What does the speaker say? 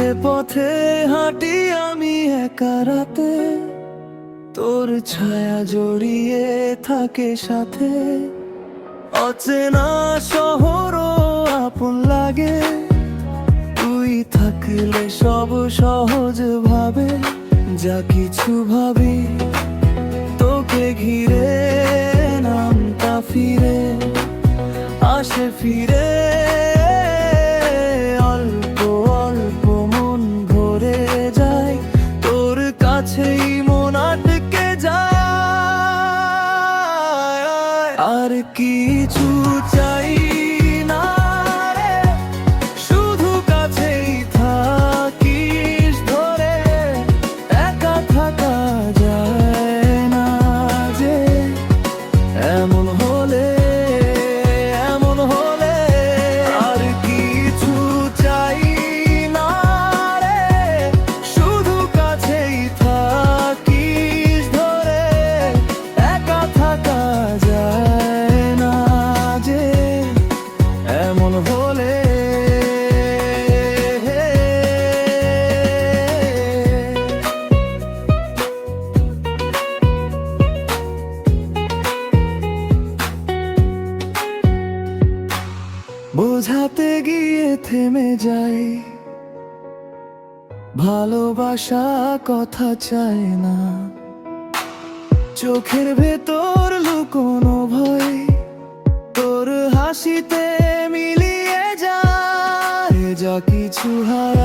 পথে পথে হাঁটি আমি একা রাতে, তোর ছায়া জড়িয়ে থাকে সাথে। অচেনা শহরও আপন লাগে, তুই থাকলে সব সহজ ভাবে। যা কিছু ভাবি তোকে ঘিরে, নামটা ফিরে আসে ফিরে। অল্প অল্প মন ভরে যায়, তোর কাছেই মন আটকে যায়। আর কিছু চাই না রে, শুধু কাছেই থাকিস ধরে। একা থাকা যায় না যে, এমন হলে আর কিছু চাই না রে, শুধু কাছেই থাকিস ধরে। একা থাকা যায় না যে, এমন হলে। বোঝাতে গিয়ে থেমে যাই, ভালোবাসা কথা চায় না। চোখের ভেতর লুকোনো ভয়, তোর হাসিতে মিলিয়ে যায়। যা কিছু হারা